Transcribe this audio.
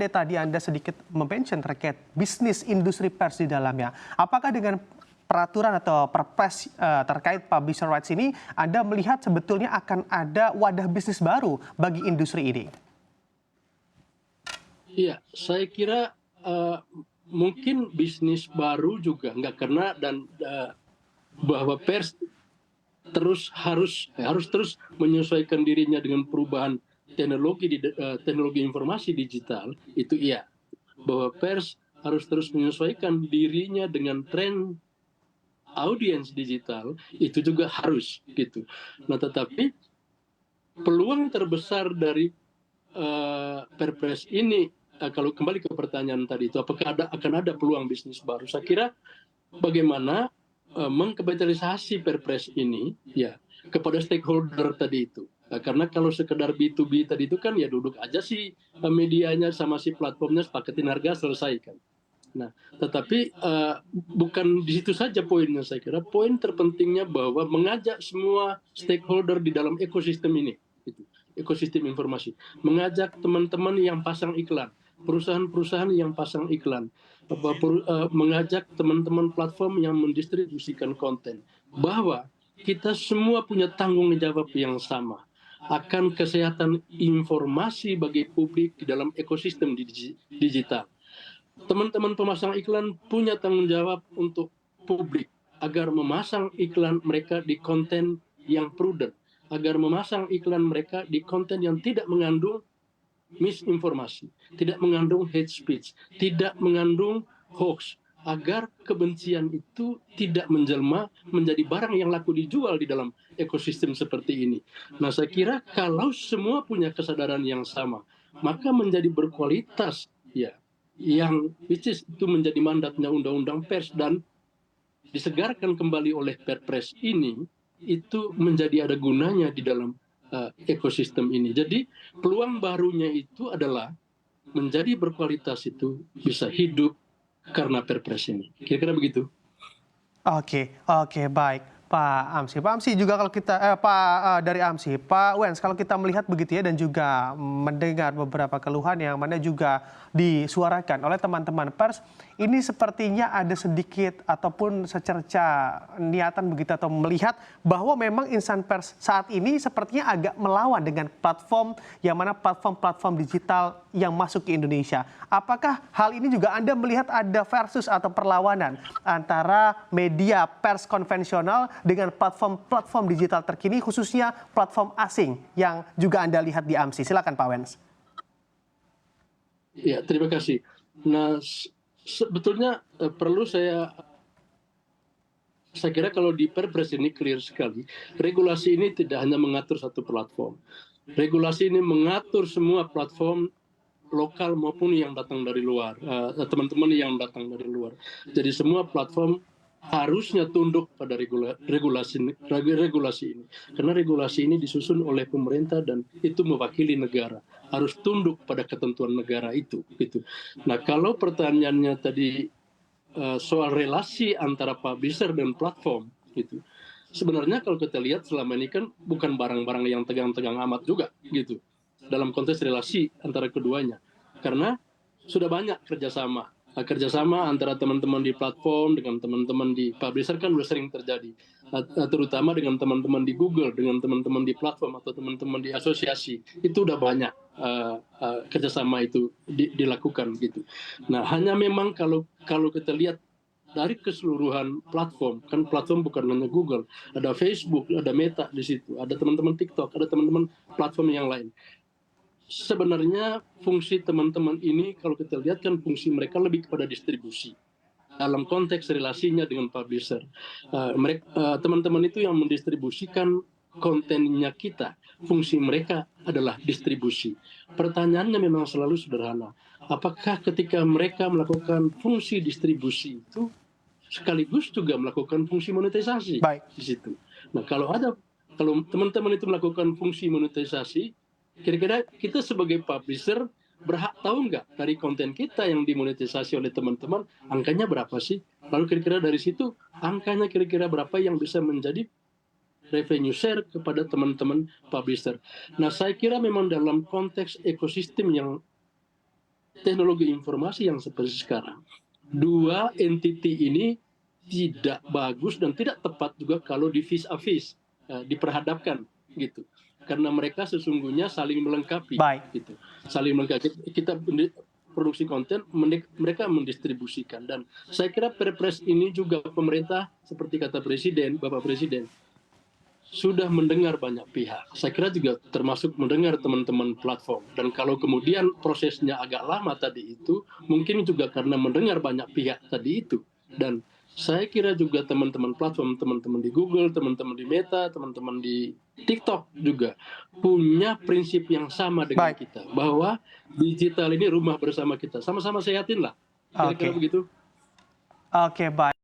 Tadi Anda sedikit mention terkait bisnis industri pers di dalamnya. Apakah dengan peraturan atau perpres terkait publisher rights ini, Anda melihat sebetulnya akan ada wadah bisnis baru bagi industri ini? Iya, saya kira mungkin bisnis baru juga nggak kena dan bahwa pers harus terus menyesuaikan dirinya dengan perubahan teknologi informasi digital, itu iya, bahwa pers harus terus menyesuaikan dirinya dengan tren audiens digital, itu juga harus gitu. Nah, tetapi peluang terbesar dari perpres ini, kalau kembali ke pertanyaan tadi itu, apakah akan ada peluang bisnis baru? Saya kira bagaimana mengkapitalisasi perpres ini ya kepada stakeholder tadi itu. Karena kalau sekedar B2B tadi itu kan ya duduk aja sih medianya sama si platformnya, sepakatin harga, selesaikan. Nah, tetapi bukan di situ saja poinnya. Saya kira poin terpentingnya bahwa mengajak semua stakeholder di dalam ekosistem ini, gitu, ekosistem informasi, mengajak teman-teman yang pasang iklan, perusahaan-perusahaan yang pasang iklan, mengajak teman-teman platform yang mendistribusikan konten, bahwa kita semua punya tanggung jawab yang sama akan kesehatan informasi bagi publik di dalam ekosistem digital. Teman-teman pemasang iklan punya tanggung jawab untuk publik agar memasang iklan mereka di konten yang prudent, agar memasang iklan mereka di konten yang tidak mengandung misinformasi, tidak mengandung hate speech, tidak mengandung hoax, agar kebencian itu tidak menjelma menjadi barang yang laku dijual di dalam ekosistem seperti ini. Nah, saya kira kalau semua punya kesadaran yang sama, maka menjadi berkualitas, ya, yang which is itu menjadi mandatnya undang-undang pers dan disegarkan kembali oleh perpres ini, itu menjadi ada gunanya di dalam ekosistem ini. Jadi peluang barunya itu adalah menjadi berkualitas itu bisa hidup karena perpres ini. Kira-kira begitu. Oke, baik. Pak Amsi juga kalau kita dari Amsi, Pak Wens, kalau kita melihat begitu ya dan juga mendengar beberapa keluhan yang mana juga disuarakan oleh teman-teman pers, ini sepertinya ada sedikit ataupun secerca niatan begitu atau melihat bahwa memang insan pers saat ini sepertinya agak melawan dengan platform yang mana platform-platform digital yang masuk ke Indonesia. Apakah hal ini juga Anda melihat ada versus atau perlawanan antara media pers konvensional dengan platform-platform digital terkini, khususnya platform asing yang juga Anda lihat di AMSI? Silakan Pak Wens. Ya, terima kasih. Nah, sebetulnya perlu saya kira kalau di perpres ini clear sekali, regulasi ini tidak hanya mengatur satu platform. Regulasi ini mengatur semua platform lokal maupun yang datang dari luar, teman-teman yang datang dari luar. Jadi semua platform harusnya tunduk pada regulasi ini. Karena regulasi ini disusun oleh pemerintah dan itu mewakili negara. Harus tunduk pada ketentuan negara itu. Gitu. Nah, kalau pertanyaannya tadi soal relasi antara publisher dan platform, gitu. Sebenarnya kalau kita lihat selama ini kan bukan barang-barang yang tegang-tegang amat juga, gitu. Dalam konteks relasi antara keduanya. Karena sudah banyak kerjasama antara teman-teman di platform dengan teman-teman di publisher kan sudah sering terjadi, terutama dengan teman-teman di Google, dengan teman-teman di platform atau teman-teman di asosiasi, itu udah banyak kerjasama itu dilakukan gitu. Nah, hanya memang kalau kita lihat dari keseluruhan platform, kan platform bukan hanya Google, ada Facebook, ada Meta di situ, ada teman-teman TikTok, ada teman-teman platform yang lain. Sebenarnya fungsi teman-teman ini kalau kita lihat kan fungsi mereka lebih kepada distribusi dalam konteks relasinya dengan publisher. Teman-teman itu yang mendistribusikan kontennya kita, fungsi mereka adalah distribusi. Pertanyaannya memang selalu sederhana, apakah ketika mereka melakukan fungsi distribusi itu sekaligus juga melakukan fungsi monetisasi di situ? Nah, kalau teman-teman itu melakukan fungsi monetisasi, kira-kira kita sebagai publisher berhak tahu nggak dari konten kita yang dimonetisasi oleh teman-teman, angkanya berapa sih? Lalu kira-kira dari situ angkanya kira-kira berapa yang bisa menjadi revenue share kepada teman-teman publisher. Nah, saya kira memang dalam konteks ekosistem yang teknologi informasi yang seperti sekarang. Dua entiti ini tidak bagus dan tidak tepat juga kalau di vis a vis, diperhadapkan gitu. Karena mereka sesungguhnya saling melengkapi Baik. gitu. Saling melengkapi. Kita produksi konten, mereka mendistribusikan, dan saya kira Perpres ini juga pemerintah seperti kata Presiden, Bapak Presiden, sudah mendengar banyak pihak. Saya kira juga termasuk mendengar teman-teman platform. Dan kalau kemudian prosesnya agak lama tadi itu, mungkin juga karena mendengar banyak pihak tadi itu. Dan saya kira juga teman-teman platform, teman-teman di Google, teman-teman di Meta, teman-teman di TikTok juga punya prinsip yang sama dengan Baik. kita. Bahwa digital ini rumah bersama kita. Sama-sama sehatin lah. Kira-kira Oke. begitu. Oke, baik.